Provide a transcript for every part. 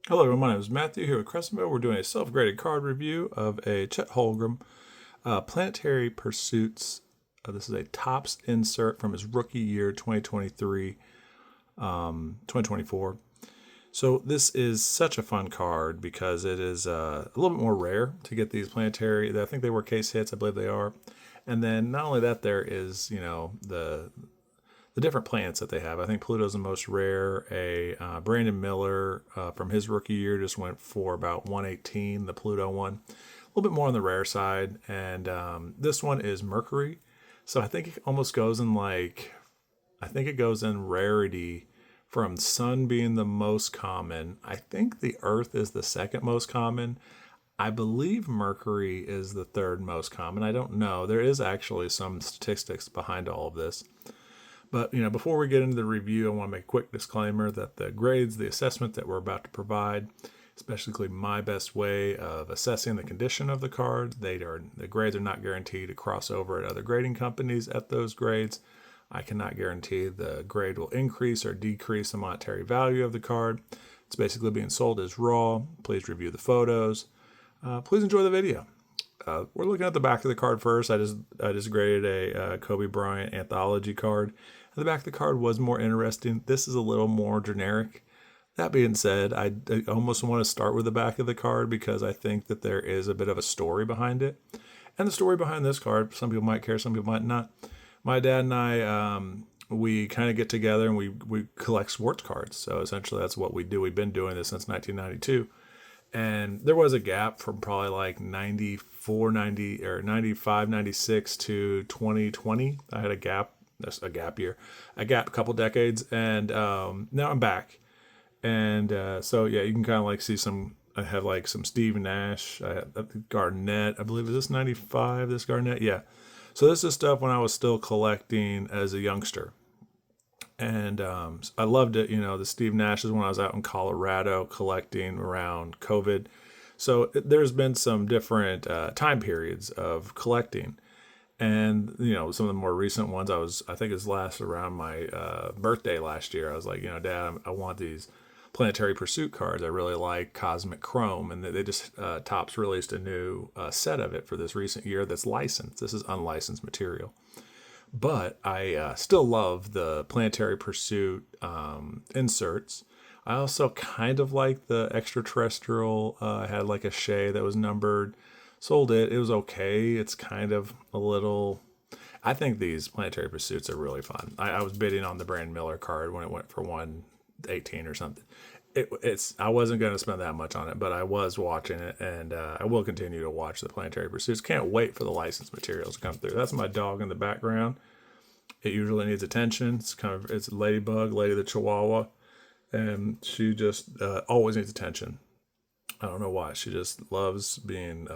Hello, everyone. My name is Matthew here with Crescentville. We're doing a self-graded card review of a Chet Holmgren Planetary Pursuits. This is a tops insert from his rookie year 2023, 2024. So this is such a fun card because it is a little bit more rare to get these planetary. I think they were case hits. I believe they are. And then not only that, there is, the different planets that they have. I think Pluto's the most rare. Brandon Miller from his rookie year just went for about 118, the Pluto one. A little bit more on the rare side. And this one is Mercury. So I think it almost goes in it goes in rarity from Sun being the most common. I think the Earth is the second most common. I believe Mercury is the third most common. I don't know. There is actually some statistics behind all of this. But, before we get into the review, I want to make a quick disclaimer that the grades, the assessment that we're about to provide, is basically my best way of assessing the condition of the card. The grades are not guaranteed to cross over at other grading companies at those grades. I cannot guarantee the grade will increase or decrease the monetary value of the card. It's basically being sold as raw. Please review the photos. Please enjoy the video. We're looking at the back of the card first. I just graded a Kobe Bryant anthology card. The back of the card was more interesting. This is a little more generic. That being said, I almost want to start with the back of the card because I think that there is a bit of a story behind it. And the story behind this card, some people might care, some people might not. My dad and I, we kind of get together and we collect sports cards. So essentially that's what we do. We've been doing this since 1992. And there was a gap from probably like 94, 90, or 95, 96 to 2020. I had a gap. That's a gap year. A couple decades. And now I'm back. And so, yeah, you can kind of like see I have like some Steve Nash. I have Garnett. I believe, is this 95, this Garnett? Yeah. So this is stuff when I was still collecting as a youngster. And I loved it. The Steve Nash is when I was out in Colorado collecting around COVID. So there's been some different time periods of collecting. And, some of the more recent ones, I think it's last around my birthday last year. I was like, Dad, I want these Planetary Pursuit cards. I really like Cosmic Chrome. And they just, Topps released a new set of it for this recent year that's licensed. This is unlicensed material. But I still love the Planetary Pursuit inserts. I also kind of like the extraterrestrial. I had like a Shay that was numbered. Sold it. It was okay. It's kind of a little... I think these Planetary Pursuits are really fun. I was bidding on the Brandon Miller card when it went for 118 or something. I wasn't going to spend that much on it, but I was watching it, and I will continue to watch the Planetary Pursuits. Can't wait for the licensed materials to come through. That's my dog in the background. It usually needs attention. It's Ladybug, Lady the Chihuahua, and she just always needs attention. I don't know why. She just loves being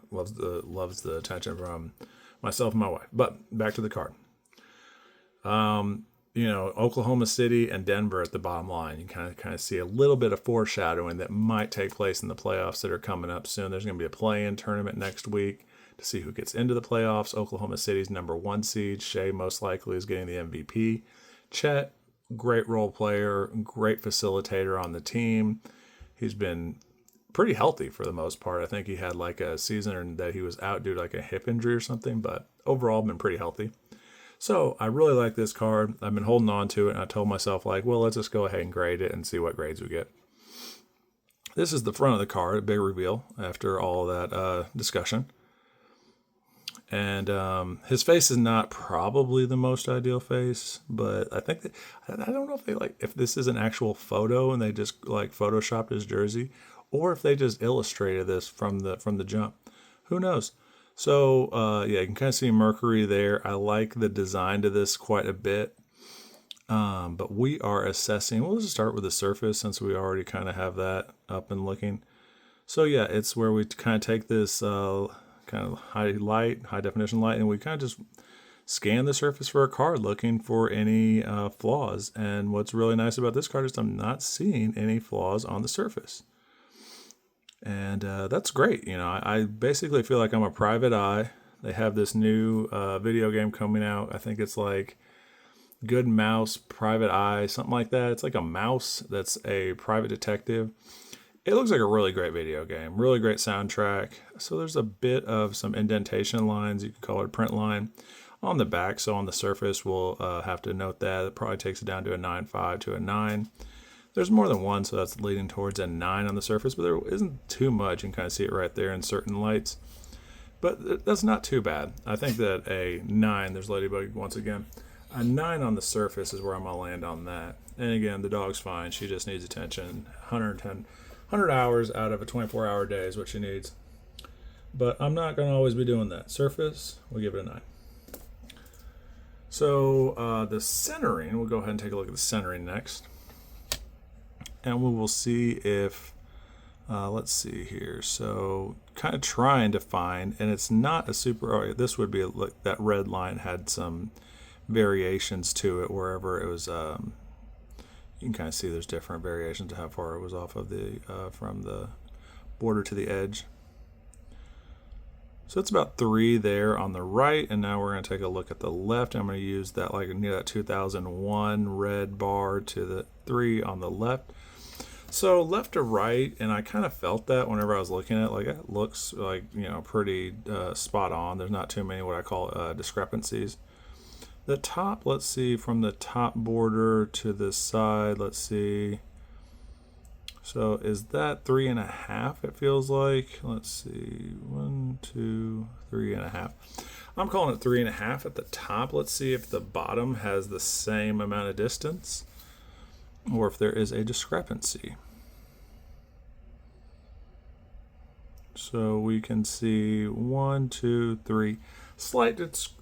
loves the attention from myself and my wife. But back to the card. Oklahoma City and Denver at the bottom line. You kind of see a little bit of foreshadowing that might take place in the playoffs that are coming up soon. There's going to be a play-in tournament next week to see who gets into the playoffs. Oklahoma City's number 1 seed. Shea most likely is getting the MVP. Chet, great role player, great facilitator on the team. He's been pretty healthy for the most part. I think he had like a season that he was out due to like a hip injury or something, but overall been pretty healthy. So I really like this card. I've been holding on to it, and I told myself, let's just go ahead and grade it and see what grades we get. This is the front of the card, a big reveal after all that discussion. And his face is not probably the most ideal face, but I think I don't know if this is an actual photo and they just like photoshopped his jersey, or if they just illustrated this from the jump. Who knows? So, you can kind of see Mercury there. I like the design to this quite a bit. But we are assessing. We'll just start with the surface since we already kind of have that up and looking. So, yeah, it's where we kind of take this kind of high definition light, and we kind of just scan the surface for a card looking for any flaws. And what's really nice about this card is I'm not seeing any flaws on the surface. And that's great. I basically feel like I'm a private eye. They have this new video game coming out. I think it's like Good Mouse, Private Eye, something like that. It's like a mouse that's a private detective. It looks like a really great video game, really great soundtrack. So there's a bit of some indentation lines, you could call it a print line, on the back. So on the surface, we'll have to note that. It probably takes it down to a 9.5 to a 9. There's more than one, so that's leading towards a 9 on the surface, but there isn't too much. You can kind of see it right there in certain lights. But that's not too bad. I think that a 9, there's Ladybug once again, a 9 on the surface is where I'm going to land on that. And again, the dog's fine. She just needs attention. 100 hours out of a 24-hour day is what she needs. But I'm not going to always be doing that. Surface, we'll give it a 9. So the centering, we'll go ahead and take a look at the centering next. And we will see if, let's see here. So kind of trying to find, and it's not a super, oh, this would be, like that red line had some variations to it wherever it was, you can kind of see there's different variations to how far it was off of the, from the border to the edge. So it's about 3 there on the right, and now we're going to take a look at the left. I'm going to use that like near that 2001 red bar to the 3 on the left. So left to right, and I kind of felt that whenever I was looking at it, like it looks like, you know, pretty spot on. There's not too many what I call discrepancies. The top, let's see, from the top border to this side, let's see. So is that 3.5? It feels like. Let's see, 1, 2, 3.5. I'm calling it 3.5 at the top. Let's see if the bottom has the same amount of distance, or if there is a discrepancy. So we can see 1, 2, 3. Slight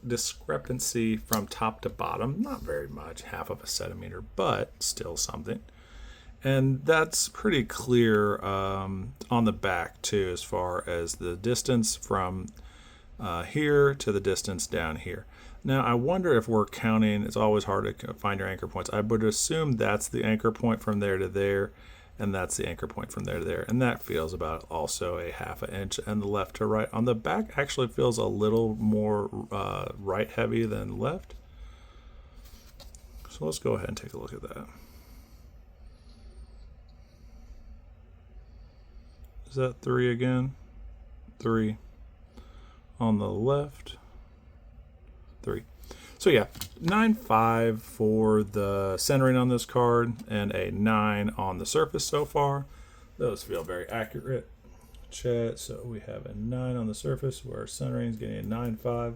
discrepancy from top to bottom. Not very much, 1/2 centimeter, but still something. And that's pretty clear on the back too, as far as the distance from here to the distance down here. Now I wonder if we're counting, it's always hard to find your anchor points. I would assume that's the anchor point from there to there, and that's the anchor point from there to there. And that feels about also a 1/2 inch, and the left to right. On the back actually feels a little more right heavy than left. So let's go ahead and take a look at that. Is that 3 again? 3 on the left. 3. So yeah, 9.5 for the centering on this card and a 9 on the surface so far. Those feel very accurate. Chet, so we have a 9 on the surface where centering is getting a 9.5.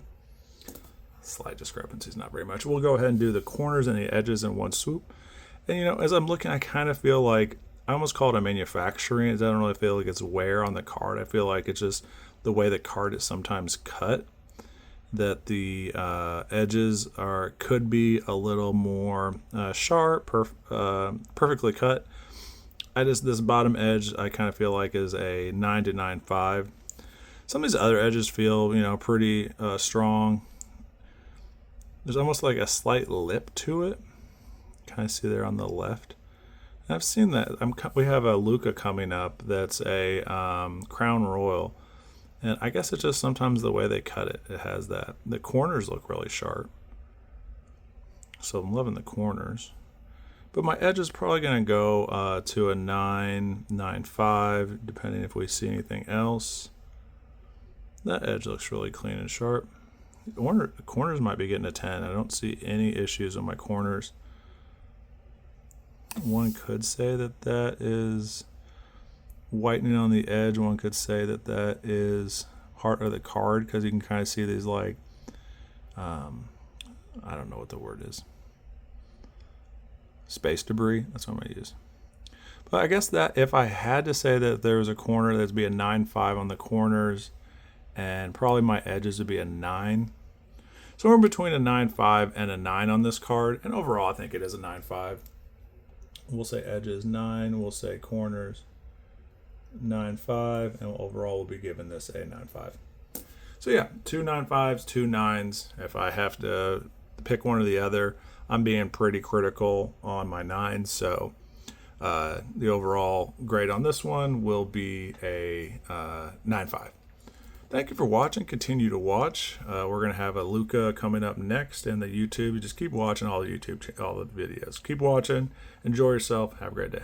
Slight discrepancies, not very much. We'll go ahead and do the corners and the edges in one swoop. And you know, as I'm looking, I kind of feel like, I almost call it a manufacturing. I don't really feel like it's wear on the card. I feel like it's just the way the card is sometimes cut, that the edges could be a little more sharp, perfectly cut. This bottom edge I kind of feel like is a 9 to 9.5. Some of these other edges feel, you know, pretty strong. There's almost like a slight lip to it. Kind of see there on the left. And I've seen that. We have a Luca coming up that's a Crown Royal. And I guess it's just sometimes the way they cut it. It has that. The corners look really sharp. So I'm loving the corners. But my edge is probably going to go to a 9, 9.5, depending if we see anything else. That edge looks really clean and sharp. The corners might be getting a 10. I don't see any issues with my corners. One could say that that is whitening on the edge. One could say that that is heart of the card, because you can kind of see these, like, I don't know what the word is. Space debris. That's what I'm going to use. But I guess that if I had to say that there was a corner, that'd be a 9.5 on the corners, and probably my edges would be a 9. So we're between a 9.5 and a 9 on this card, and overall I think it is a 9.5. We'll say edges 9, we'll say corners 9.5, and overall we'll be giving this a 9.5. So yeah, 2 9.5s, 2 9s. If I have to pick one or the other, I'm being pretty critical on my 9s, so the overall grade on this one will be a 9.5. Thank you for watching. Continue to watch. We're going to have a Luca coming up next in the YouTube. Just keep watching all the videos. Keep watching. Enjoy yourself. Have a great day.